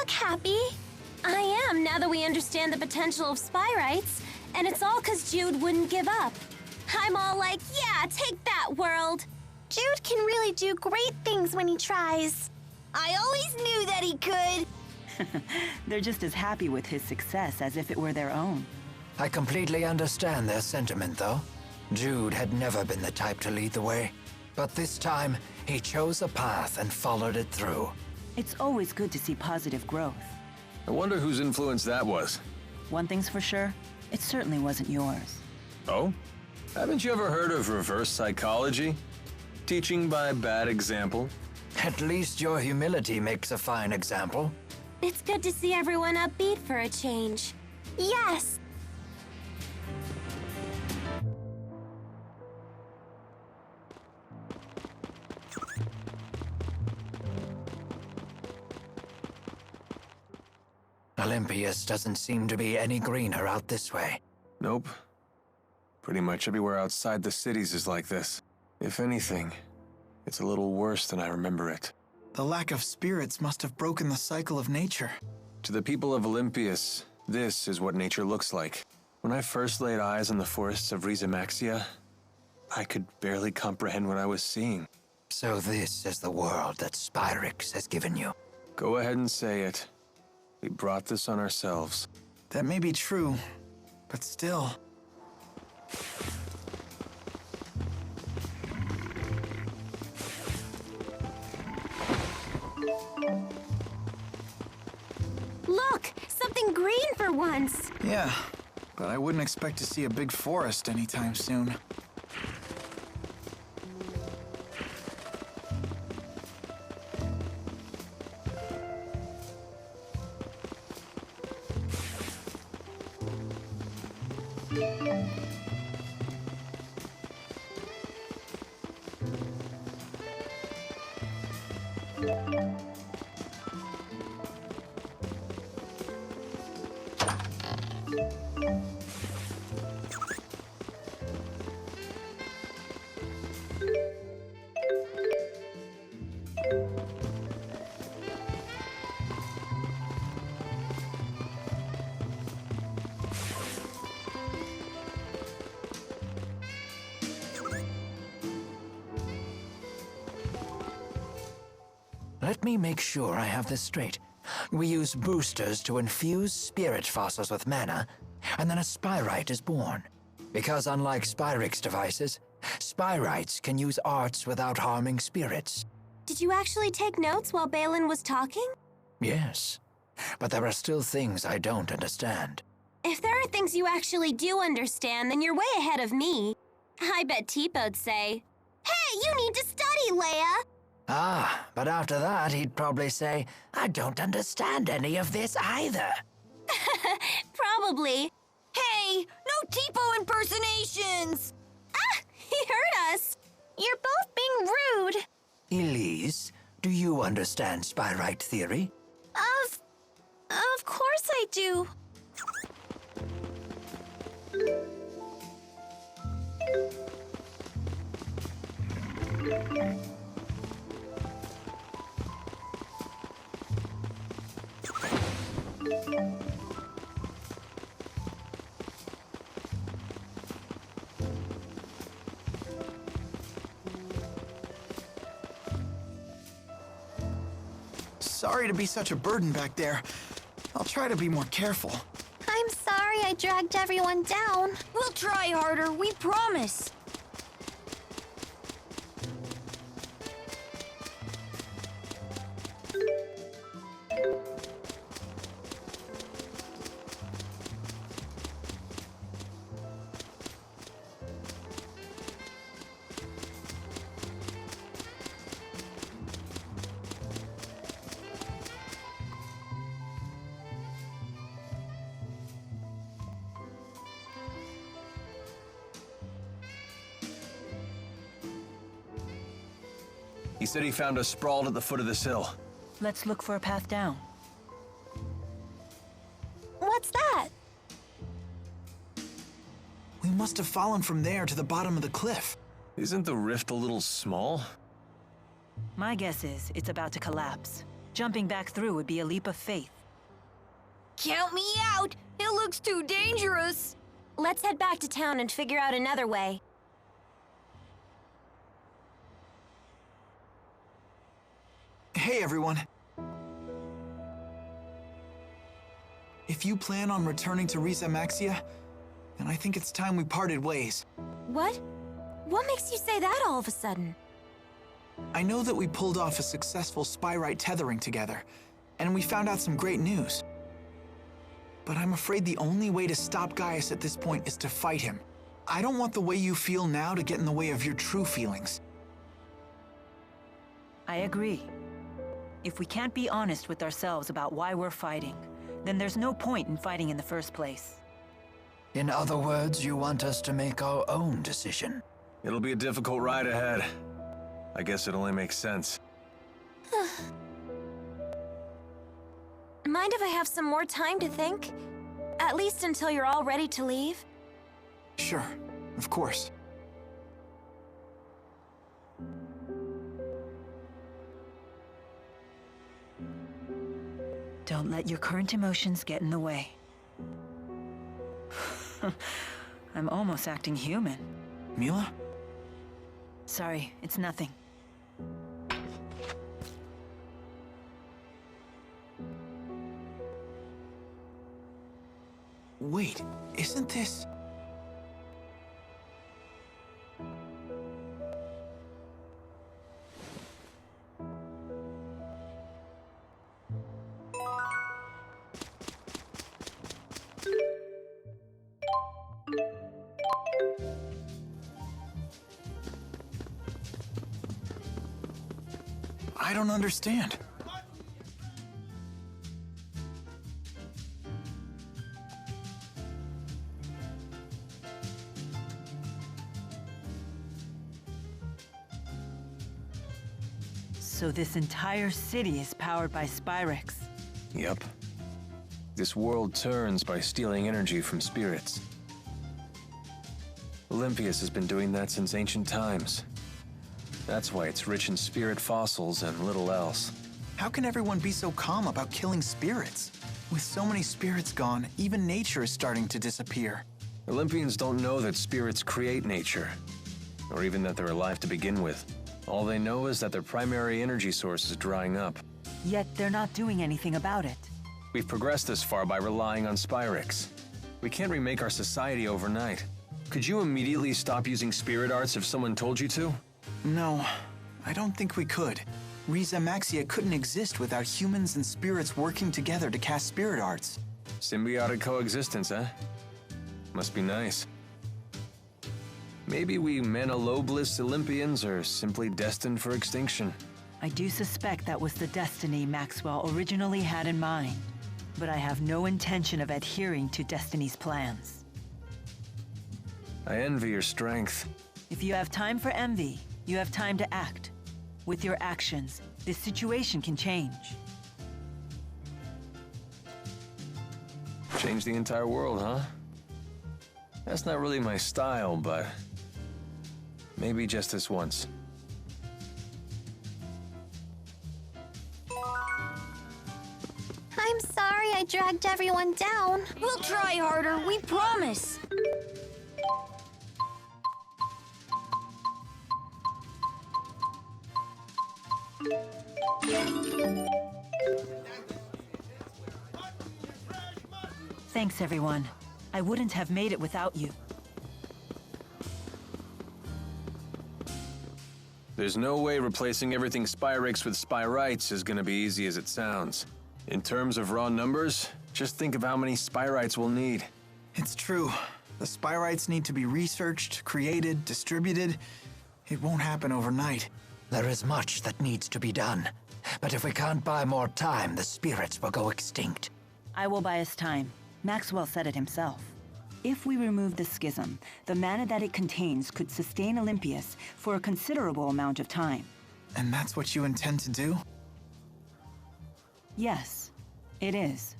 look happy. I am, now that we understand the potential of Spyrites. And it's all because Jude wouldn't give up. I'm all like, yeah, take that, world. Jude can really do great things when he tries. I always knew that he could. They're just as happy with his success as if it were their own. I completely understand their sentiment, though. Jude had never been the type to lead the way. But this time, he chose a path and followed it through. It's always good to see positive growth. I wonder whose influence that was. One thing's for sure, it certainly wasn't yours. Oh? Haven't you ever heard of reverse psychology? Teaching by bad example? At least your humility makes a fine example. It's good to see everyone upbeat for a change. Yes. Olympias doesn't seem to be any greener out this way. Nope. Pretty much everywhere outside the cities is like this. If anything, it's a little worse than I remember it. The lack of spirits must have broken the cycle of nature. To the people of Olympias, this is what nature looks like. When I first laid eyes on the forests of Rizamaxia, I could barely comprehend what I was seeing. So this is the world that Spyrix has given you. Go ahead and say it. We brought this on ourselves. That may be true, but still. Look, something green for once. Yeah, but I wouldn't expect to see a big forest anytime soon. Let me make sure I have this straight. We use boosters to infuse spirit fossils with mana, and then a Spyrite is born. Because unlike Spyrix devices, Spyrites can use arts without harming spirits. Did you actually take notes while Balin was talking? Yes, but there are still things I don't understand. If there are things you actually do understand, then you're way ahead of me. I bet Teepo'd say, "Hey, you need to study, Leia!" Ah, but after that he'd probably say, "I don't understand any of this either." Probably. Hey, no Teepo impersonations! Ah, he heard us! You're both being rude. Elise, do you understand Spyrite theory? Of course I do. Sorry to be such a burden back there. I'll try to be more careful. I'm sorry I dragged everyone down. We'll try harder, we promise. He said he found us sprawled at the foot of this hill. Let's look for a path down. What's that? We must have fallen from there to the bottom of the cliff. Isn't the rift a little small? My guess is it's about to collapse. Jumping back through would be a leap of faith. Count me out! It looks too dangerous! Let's head back to town and figure out another way. Hey, everyone. If you plan on returning to Xillia, then I think it's time we parted ways. What? What makes you say that all of a sudden? I know that we pulled off a successful Spyrite tethering together, and we found out some great news. But I'm afraid the only way to stop Gaius at this point is to fight him. I don't want the way you feel now to get in the way of your true feelings. I agree. If we can't be honest with ourselves about why we're fighting, then there's no point in fighting in the first place. In other words, you want us to make our own decision. It'll be a difficult ride ahead. I guess it only makes sense. Mind if I have some more time to think? At least until you're all ready to leave? Sure, of course. Don't let your current emotions get in the way. I'm almost acting human. Mila? Sorry, it's nothing. Wait, isn't this... I don't understand. So this entire city is powered by Spyrix. Yep. This world turns by stealing energy from spirits. Olympias has been doing that since ancient times. That's why it's rich in spirit fossils and little else. How can everyone be so calm about killing spirits? With so many spirits gone, even nature is starting to disappear. Olympians don't know that spirits create nature, or even that they're alive to begin with. All they know is that their primary energy source is drying up. Yet they're not doing anything about it. We've progressed this far by relying on Spyrix. We can't remake our society overnight. Could you immediately stop using spirit arts if someone told you to? No, I don't think we could. Xillia couldn't exist without humans and spirits working together to cast spirit arts. Symbiotic coexistence, eh? Must be nice. Maybe we Manalobless Olympians are simply destined for extinction. I do suspect that was the destiny Maxwell originally had in mind, but I have no intention of adhering to Destiny's plans. I envy your strength. If you have time for envy, you have time to act. With your actions, this situation can change. Change the entire world, huh? That's not really my style, but maybe just this once. I'm sorry I dragged everyone down. We'll try harder, we promise! Thanks, everyone. I wouldn't have made it without you. There's no way replacing everything Spyrix with Spyrites is gonna be easy as it sounds. In terms of raw numbers, just think of how many Spyrites we'll need. It's true. The Spyrites need to be researched, created, distributed. It won't happen overnight. There is much that needs to be done. But if we can't buy more time, the spirits will go extinct. I will buy us time. Maxwell said it himself. If we remove the schism, the mana that it contains could sustain Olympias for a considerable amount of time. And that's what you intend to do? Yes, it is.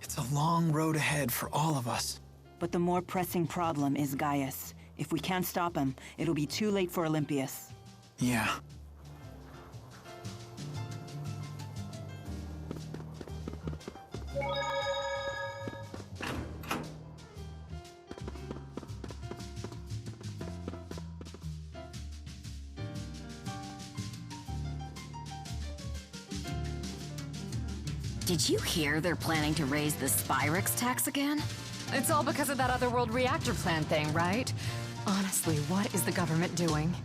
It's a long road ahead for all of us. But the more pressing problem is Gaius. If we can't stop him, it'll be too late for Olympias. Yeah. Did you hear they're planning to raise the Spyrix tax again? It's all because of that otherworld reactor plan thing, right? Honestly, what is the government doing?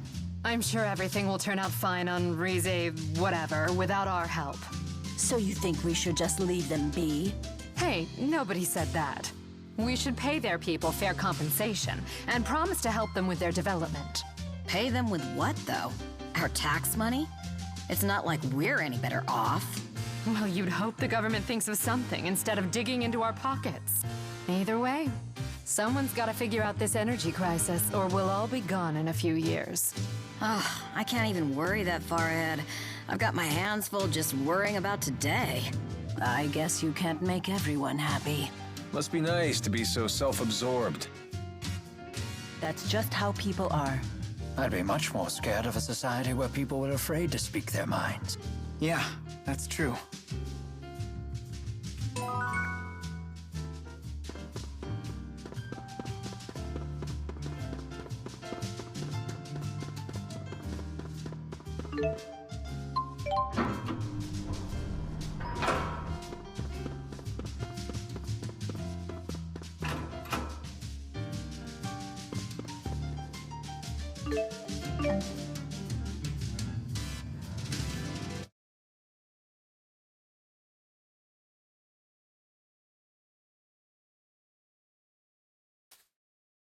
I'm sure everything will turn out fine on Rize whatever without our help. So you think we should just leave them be? Hey, nobody said that. We should pay their people fair compensation and promise to help them with their development. Pay them with what, though? Our tax money? It's not like we're any better off. Well, you'd hope the government thinks of something instead of digging into our pockets. Either way, someone's got to figure out this energy crisis, or we'll all be gone in a few years. Ugh, I can't even worry that far ahead. I've got my hands full just worrying about today. I guess you can't make everyone happy. Must be nice to be so self-absorbed. That's just how people are. I'd be much more scared of a society where people were afraid to speak their minds. Yeah, that's true.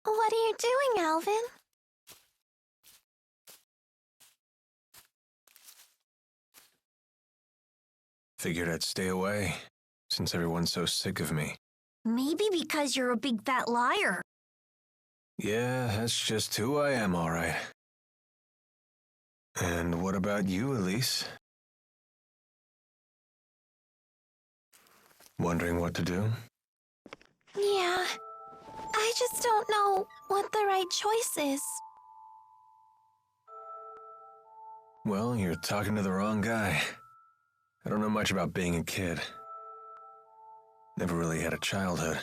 What are you doing, Alvin? Figured I'd stay away, since everyone's so sick of me. Maybe because you're a big fat liar. Yeah, that's just who I am, all right. And what about you, Elise? Wondering what to do? Yeah. I just don't know what the right choice is. Well, you're talking to the wrong guy. I don't know much about being a kid. Never really had a childhood.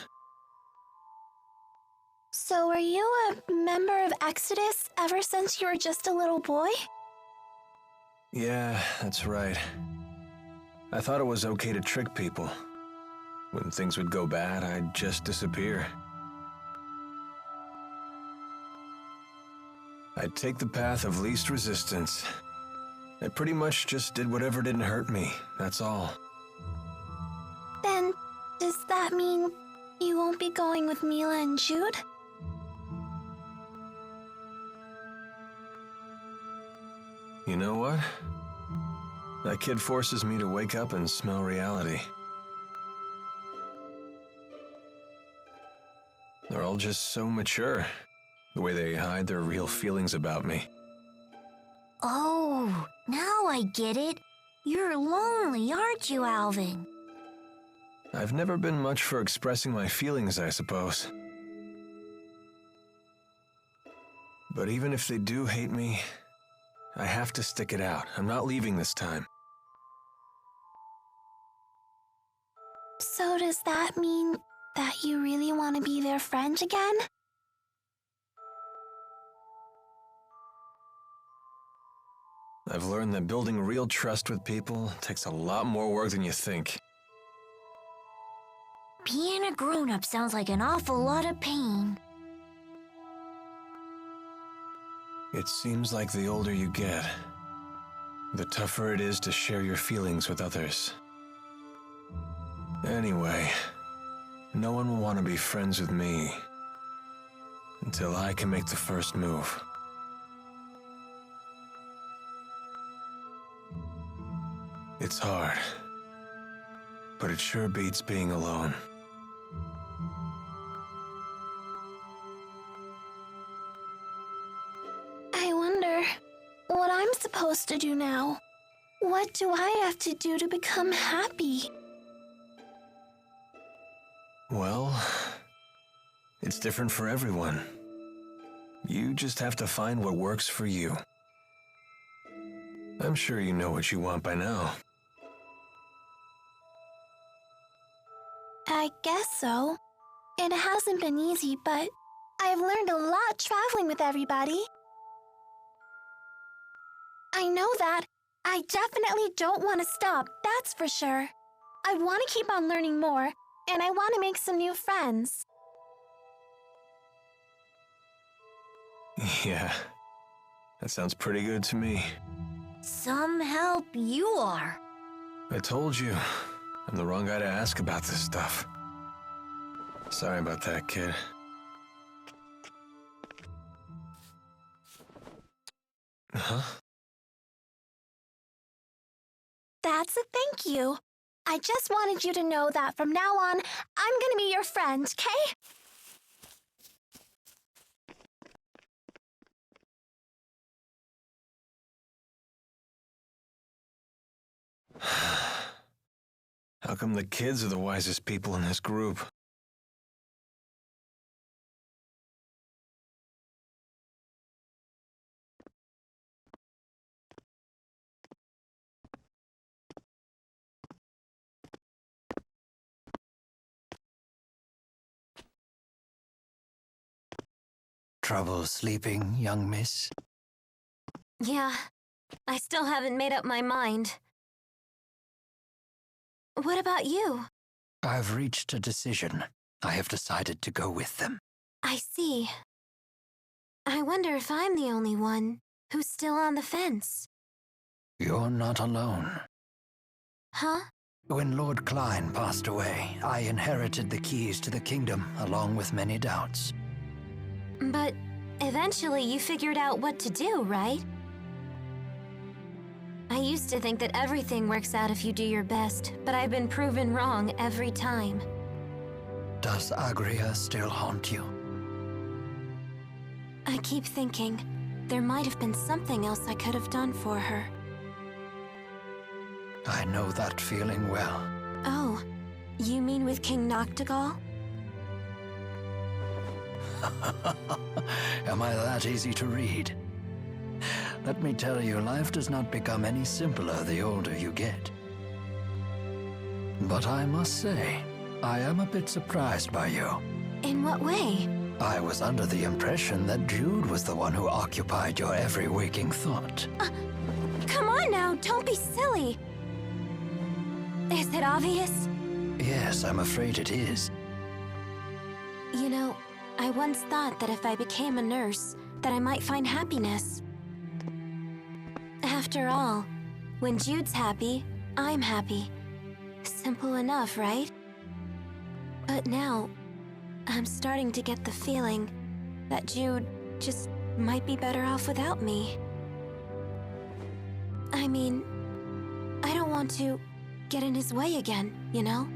So were you a member of Exodus ever since you were just a little boy? Yeah, that's right. I thought it was okay to trick people. When things would go bad, I'd just disappear. I'd take the path of least resistance. I pretty much just did whatever didn't hurt me, that's all. Then, does that mean you won't be going with Mila and Jude? You know what? That kid forces me to wake up and smell reality. They're all just so mature, the way they hide their real feelings about me. Oh, now I get it. You're lonely, aren't you, Alvin? I've never been much for expressing my feelings, I suppose. But even if they do hate me, I have to stick it out. I'm not leaving this time. So does that mean that you really want to be their friend again? I've learned that building real trust with people takes a lot more work than you think. Being a grown-up sounds like an awful lot of pain. It seems like the older you get, the tougher it is to share your feelings with others. Anyway, no one will want to be friends with me until I can make the first move. It's hard, but it sure beats being alone. I wonder what I'm supposed to do now. What do I have to do to become happy? Well, it's different for everyone. You just have to find what works for you. I'm sure you know what you want by now. I guess so. It hasn't been easy, but I've learned a lot traveling with everybody. I know that. I definitely don't want to stop, that's for sure. I want to keep on learning more, and I want to make some new friends. Yeah, that sounds pretty good to me. Some help you are. I told you, I'm the wrong guy to ask about this stuff. Sorry about that, kid. Huh? That's a thank you. I just wanted you to know that from now on, I'm gonna be your friend, okay? How come the kids are the wisest people in this group? Trouble sleeping, young miss? Yeah, I still haven't made up my mind. What about you? I've reached a decision. I have decided to go with them. I see. I wonder if I'm the only one who's still on the fence. You're not alone. Huh? When Lord Klein passed away, I inherited the keys to the kingdom, along with many doubts. But eventually you figured out what to do, right? I used to think that everything works out if you do your best, but I've been proven wrong every time. Does Agria still haunt you? I keep thinking there might have been something else I could have done for her. I know that feeling well. Oh, you mean with King Noctigal? Am I that easy to read? Let me tell you, life does not become any simpler the older you get. But I must say, I am a bit surprised by you. In what way? I was under the impression that Jude was the one who occupied your every waking thought. Come on now, don't be silly. Is it obvious? Yes, I'm afraid it is. You know, I once thought that if I became a nurse, that I might find happiness. After all, when Jude's happy, I'm happy. Simple enough, right? But now, I'm starting to get the feeling that Jude just might be better off without me. I mean, I don't want to get in his way again, you know?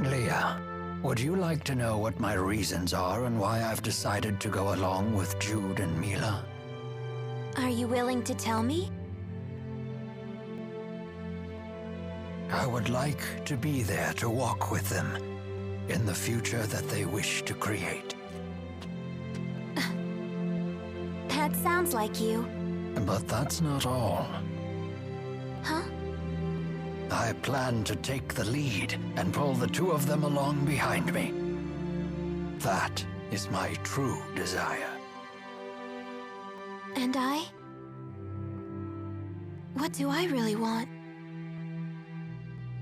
Leah, would you like to know what my reasons are and why I've decided to go along with Jude and Mila? Are you willing to tell me? I would like to be there to walk with them in the future that they wish to create. That sounds like you. But that's not all. Huh? I plan to take the lead and pull the two of them along behind me. That is my true desire. And I? What do I really want?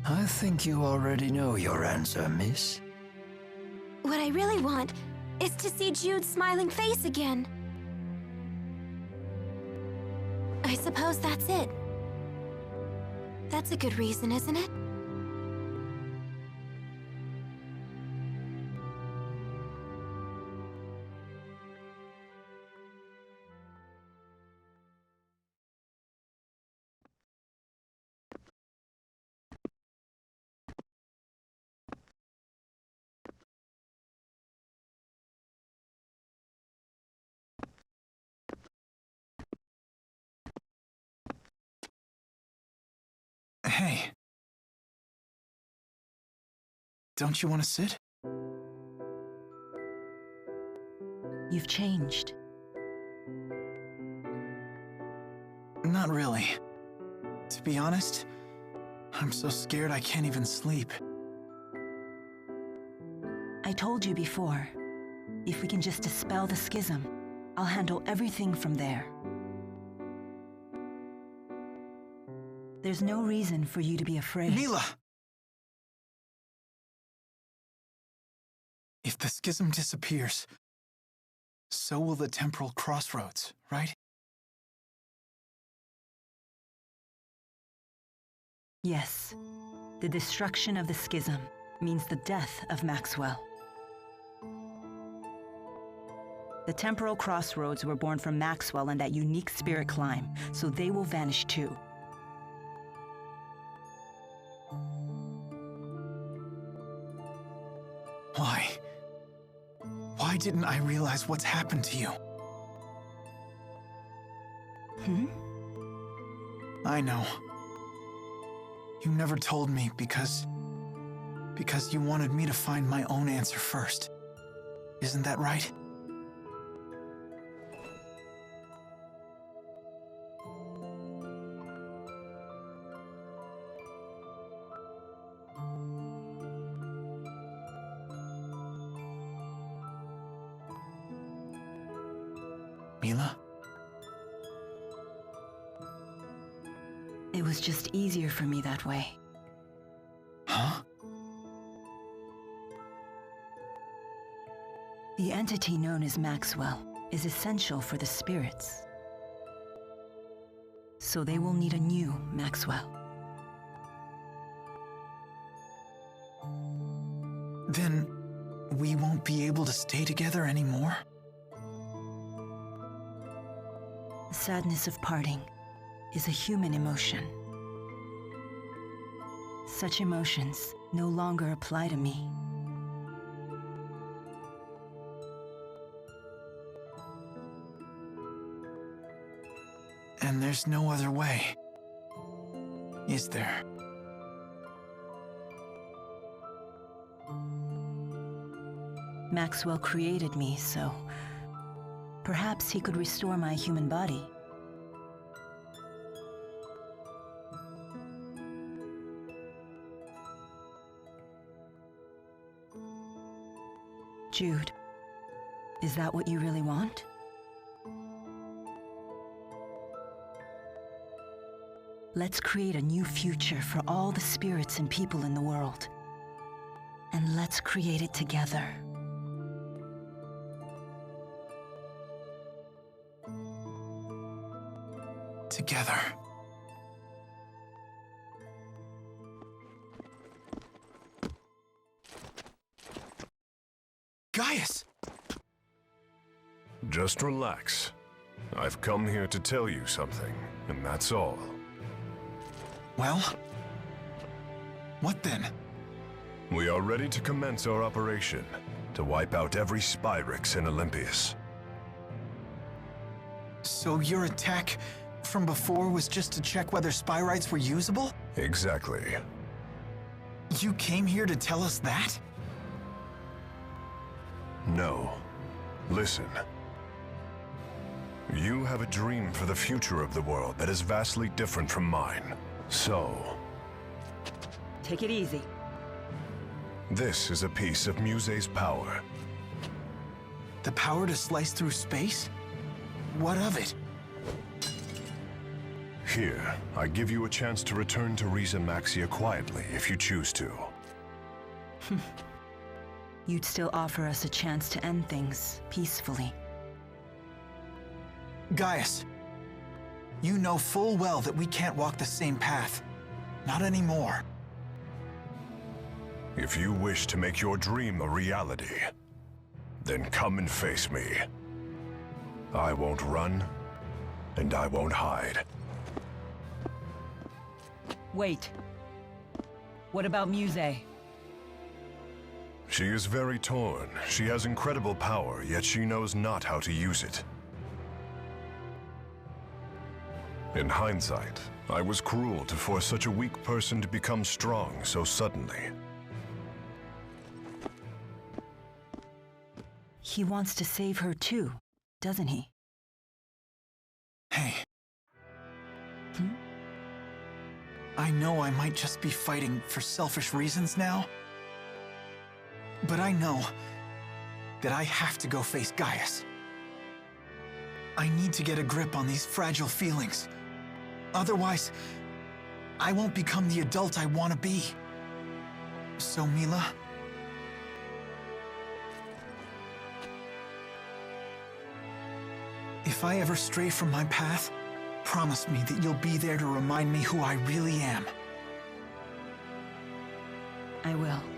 I think you already know your answer, miss. What I really want is to see Jude's smiling face again. I suppose that's it. That's a good reason, isn't it? Hey. Don't you want to sit? You've changed. Not really. To be honest, I'm so scared I can't even sleep. I told you before, if we can just dispel the schism, I'll handle everything from there. There's no reason for you to be afraid. Mila! If the schism disappears, so will the temporal crossroads, right? Yes. The destruction of the schism means the death of Maxwell. The temporal crossroads were born from Maxwell and that unique spirit climb, so they will vanish too. Why? Why didn't I realize what's happened to you? I know. You never told me because you wanted me to find my own answer first. Isn't that right? Mila? It was just easier for me that way. Huh? The entity known as Maxwell is essential for the spirits. So they will need a new Maxwell. Then we won't be able to stay together anymore? The sadness of parting is a human emotion. Such emotions no longer apply to me. And there's no other way, is there? Maxwell created me, so perhaps he could restore my human body. Jude, is that what you really want? Let's create a new future for all the spirits and people in the world. And let's create it together. Together. Gaius! Just relax. I've come here to tell you something, and that's all. Well, what then? We are ready to commence our operation, to wipe out every Spyrix in Olympias. So your attack from before was just to check whether Spyrites were usable? Exactly. You came here to tell us that? No. Listen. You have a dream for the future of the world that is vastly different from mine. So... Take it easy. This is a piece of Muse's power. The power to slice through space? What of it? Here, I give you a chance to return to Xillia quietly if you choose to. You'd still offer us a chance to end things peacefully. Gaius, you know full well that we can't walk the same path. Not anymore. If you wish to make your dream a reality, then come and face me. I won't run, and I won't hide. Wait. What about Muse? She is very torn. She has incredible power, yet she knows not how to use it. In hindsight, I was cruel to force such a weak person to become strong so suddenly. He wants to save her too, doesn't he? Hey. I know I might just be fighting for selfish reasons now, but I know that I have to go face Gaius. I need to get a grip on these fragile feelings. Otherwise, I won't become the adult I want to be. So, Mila, if I ever stray from my path, promise me that you'll be there to remind me who I really am. I will.